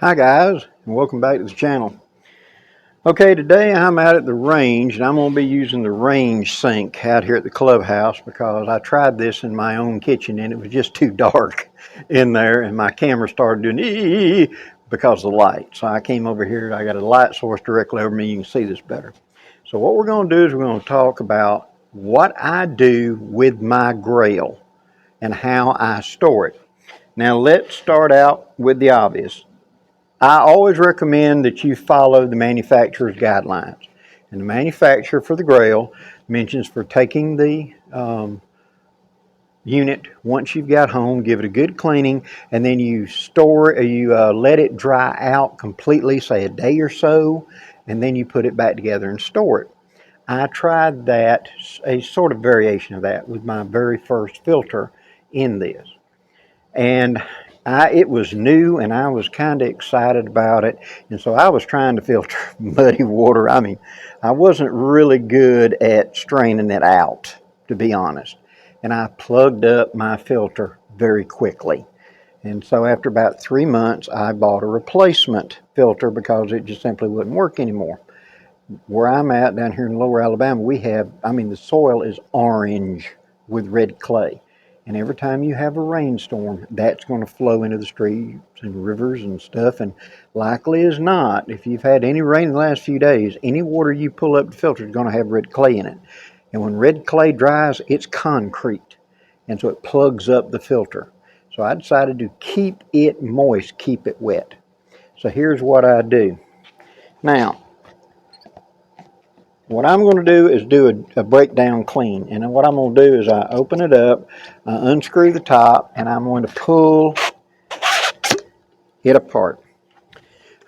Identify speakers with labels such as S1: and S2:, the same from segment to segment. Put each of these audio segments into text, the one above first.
S1: Hi guys, and welcome back to the channel. Okay, today I'm out at the range and I'm going to be using the range sink out here at the clubhouse because I tried this in my own kitchen and it was just too dark in there and my camera started doing ee because of the light. So I came over here, I got a light source directly over me, you can see this better. So what we're going to do is we're going to talk about what I do with my Grayl and how I store it. Now let's start out with the obvious. I always recommend that you follow the manufacturer's guidelines. And the manufacturer for the Grayl mentions for taking the unit once you've got home, give it a good cleaning, and then you let it dry out completely, say a day or so, and then you put it back together and store it. I tried that, a sort of variation of that, with my very first filter in this. And it was new and I was kind of excited about it, and so I was trying to filter muddy water. I mean, I wasn't really good at straining it out, to be honest, and I plugged up my filter very quickly. And so after about 3 months I bought a replacement filter because it just simply wouldn't work anymore. Where I'm at down here in lower Alabama, the soil is orange with red clay. And every time you have a rainstorm, that's going to flow into the streets and rivers and stuff. And likely as not, if you've had any rain in the last few days, any water you pull up the filter is going to have red clay in it. And when red clay dries, it's concrete. And so it plugs up the filter. So I decided to keep it moist, keep it wet. So here's what I do. Now, what I'm going to do is do a breakdown clean. And then what I'm going to do is I open it up, I unscrew the top, and I'm going to pull it apart.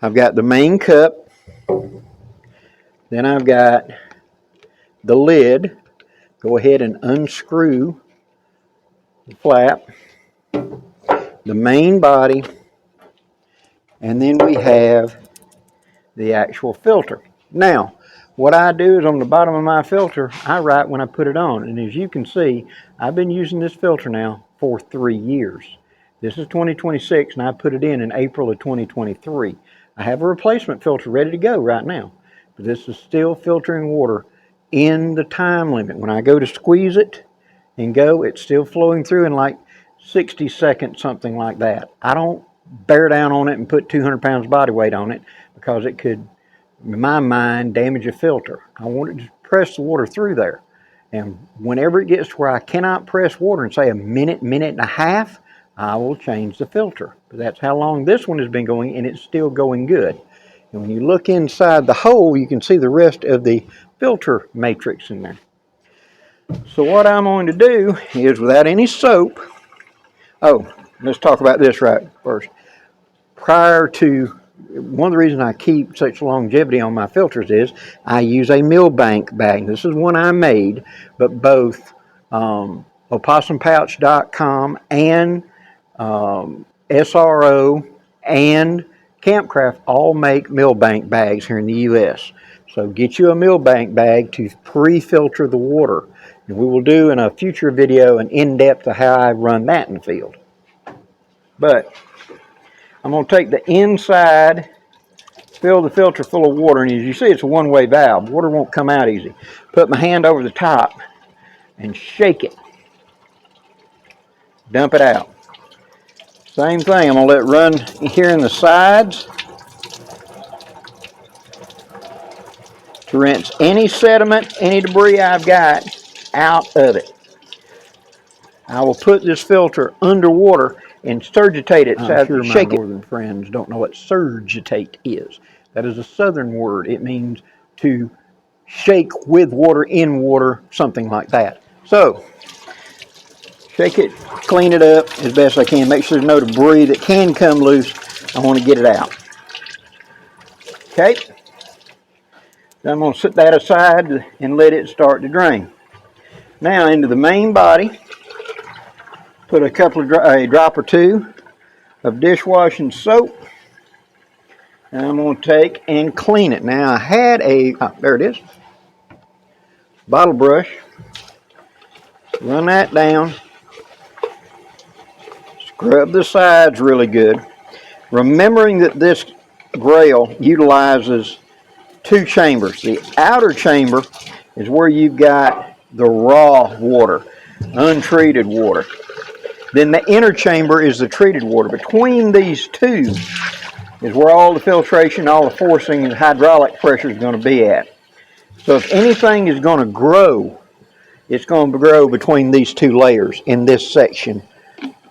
S1: I've got the main cup, then I've got the lid. Go ahead and unscrew the flap, the main body, and then we have the actual filter. Now, what I do is on the bottom of my filter, I write when I put it on. And as you can see, I've been using this filter now for 3 years. This is 2026 and I put it in April of 2023. I have a replacement filter ready to go right now. But this is still filtering water in the time limit. When I go to squeeze it and go, it's still flowing through in like 60 seconds, something like that. I don't bear down on it and put 200 pounds body weight on it because it could, in my mind, damage a filter. I want it to press the water through there. And whenever it gets to where I cannot press water in, say, a minute, minute and a half, I will change the filter. But that's how long this one has been going, and it's still going good. And when you look inside the hole, you can see the rest of the filter matrix in there. So what I'm going to do is, without any soap, let's talk about this right first. One of the reasons I keep such longevity on my filters is I use a millbank bag. This is one I made, but both oppossum-pouch.com and SRO and Campcraft all make millbank bags here in the U.S. So get you a millbank bag to pre-filter the water. And we will do in a future video an in-depth of how I run that in the field. But I'm going to take the inside, fill the filter full of water, and as you see, it's a one-way valve. Water won't come out easy. Put my hand over the top and shake it. Dump it out. Same thing, I'm going to let it run here in the sides to rinse any sediment, any debris I've got out of it. I will put this filter underwater and surgitate it. I'm sure my northern friends don't know what surgitate is. That is a southern word. It means to shake with water, in water, something like that. So, shake it, clean it up as best I can. Make sure there's no debris that can come loose. I want to get it out. Okay. Then I'm going to set that aside and let it start to drain. Now into the main body, put a drop or two of dishwashing soap. And I'm going to take and clean it. Now I had there it is, bottle brush. Run that down. Scrub the sides really good. Remembering that this Grayl utilizes two chambers. The outer chamber is where you've got the raw water, untreated water. Then the inner chamber is the treated water. Between these two is where all the filtration, all the forcing, and hydraulic pressure is going to be at. So if anything is going to grow, it's going to grow between these two layers in this section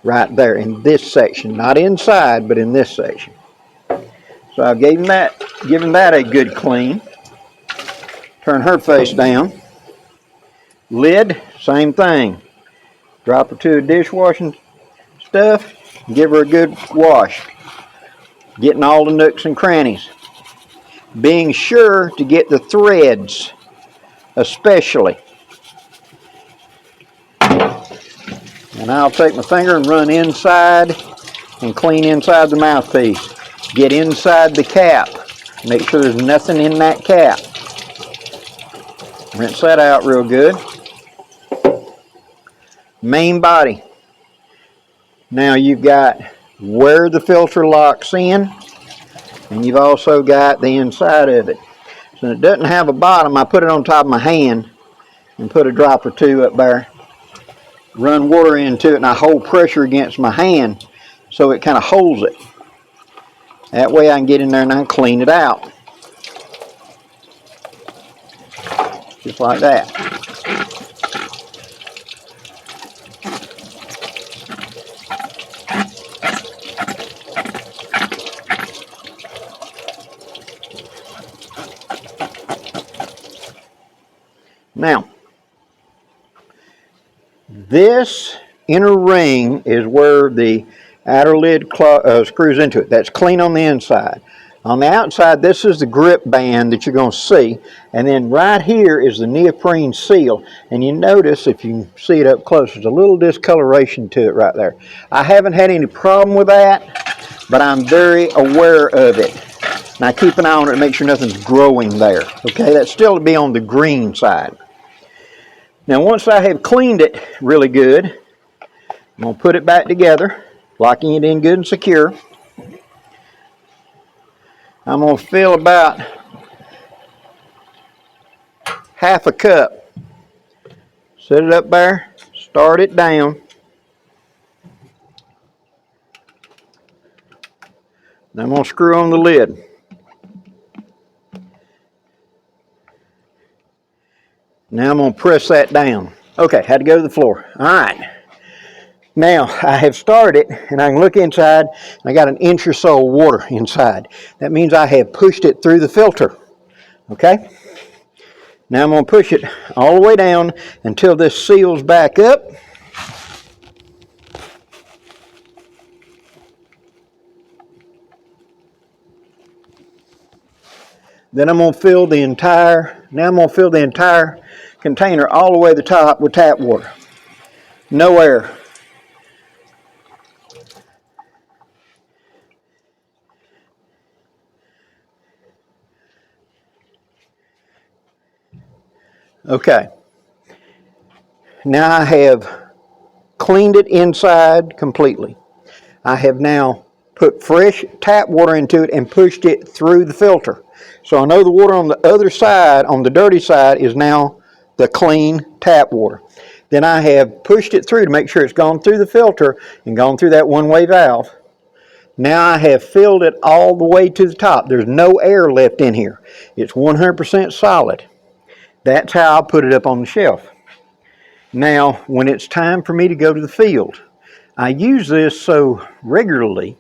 S1: right there, in this section. Not inside, but in this section. So I've given that a good clean. Turn her face down. Lid, same thing. Drop her to a dishwashing stuff. Give her a good wash. Getting all the nooks and crannies. Being sure to get the threads, especially. And I'll take my finger and run inside and clean inside the mouthpiece. Get inside the cap. Make sure there's nothing in that cap. Rinse that out real good. Main body. Now you've got where the filter locks in, and you've also got the inside of it. So it doesn't have a bottom. I put it on top of my hand and put a drop or two up there. Run water into it, and I hold pressure against my hand so it kind of holds it. That way I can get in there and I can clean it out. Just like that. Now, this inner ring is where the outer lid screws into it. That's clean on the inside. On the outside, this is the grip band that you're going to see. And then right here is the neoprene seal. And you notice, if you see it up close, there's a little discoloration to it right there. I haven't had any problem with that, but I'm very aware of it. And I keep an eye on it to make sure nothing's growing there. Okay, that's still to be on the green side. Now, once I have cleaned it really good, I'm going to put it back together, locking it in good and secure. I'm going to fill about half a cup. Set it up there, start it down. Then I'm going to screw on the lid. Now I'm going to press that down. Okay, had to go to the floor. All right. Now I have started, and I can look inside, and I got an inch or so of water inside. That means I have pushed it through the filter. Okay? Now I'm going to push it all the way down until this seals back up. Then I'm going to fill the entire container all the way to the top with tap water. No air. Okay. Now I have cleaned it inside completely. I have now put fresh tap water into it and pushed it through the filter. So I know the water on the other side, on the dirty side, is now the clean tap water. Then I have pushed it through to make sure it's gone through the filter and gone through that one-way valve. Now I have filled it all the way to the top. There's no air left in here. It's 100% solid. That's how I'll put it up on the shelf. Now, when it's time for me to go to the field, I use this so regularly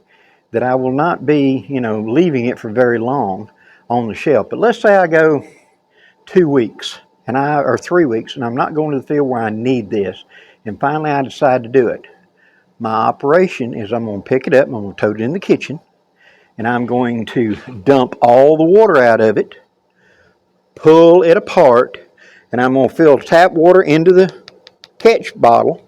S1: that I will not be, leaving it for very long on the shelf. But let's say I go 2 weeks or 3 weeks, and I'm not going to the field where I need this, and finally I decide to do it. My operation is I'm going to pick it up, I'm going to tote it in the kitchen, and I'm going to dump all the water out of it, pull it apart, and I'm going to fill tap water into the catch bottle,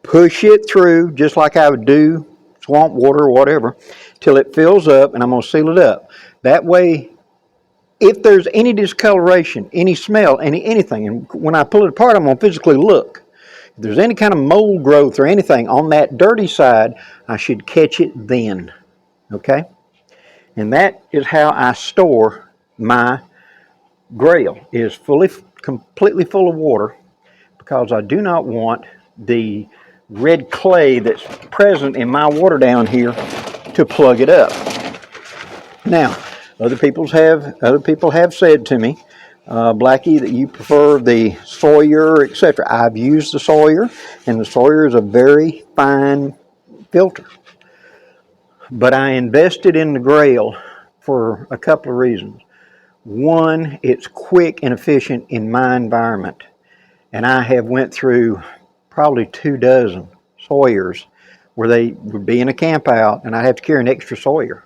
S1: push it through just like I would do swamp water or whatever, till it fills up, and I'm going to seal it up. That way, if there's any discoloration, any smell, anything, and when I pull it apart, I'm going to physically look. If there's any kind of mold growth or anything on that dirty side, I should catch it then. Okay? And that is how I store my Grayl, is completely full of water, because I do not want the red clay that's present in my water down here to plug it up. Now, other people have said to me, Blackie, that you prefer the Sawyer, etc. I've used the Sawyer, and the Sawyer is a very fine filter. But I invested in the Grayl for a couple of reasons. One, it's quick and efficient in my environment. And I have went through probably 24 Sawyers where they would be in a camp out and I'd have to carry an extra Sawyer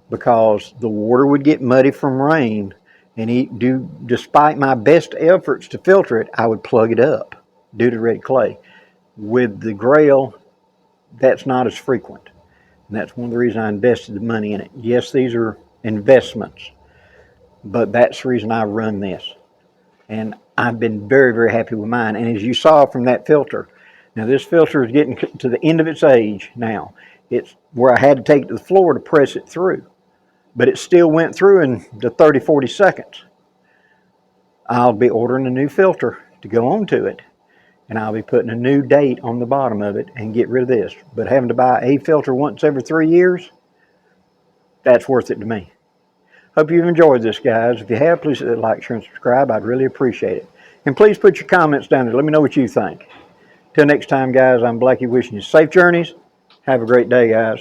S1: because the water would get muddy from rain, and despite my best efforts to filter it, I would plug it up due to red clay. With the Grayl, that's not as frequent. And that's one of the reasons I invested the money in it. Yes, these are investments, but that's the reason I run this. And I've been very, very happy with mine. And as you saw from that filter, now this filter is getting to the end of its age now. It's where I had to take it to the floor to press it through. But it still went through in the 30, 40 seconds. I'll be ordering a new filter to go onto it. And I'll be putting a new date on the bottom of it and get rid of this. But having to buy a filter once every 3 years, that's worth it to me. Hope you've enjoyed this, guys. If you have, please hit that like, share, and subscribe. I'd really appreciate it. And please put your comments down there. Let me know what you think. Till next time, guys, I'm Blackie wishing you safe journeys. Have a great day, guys.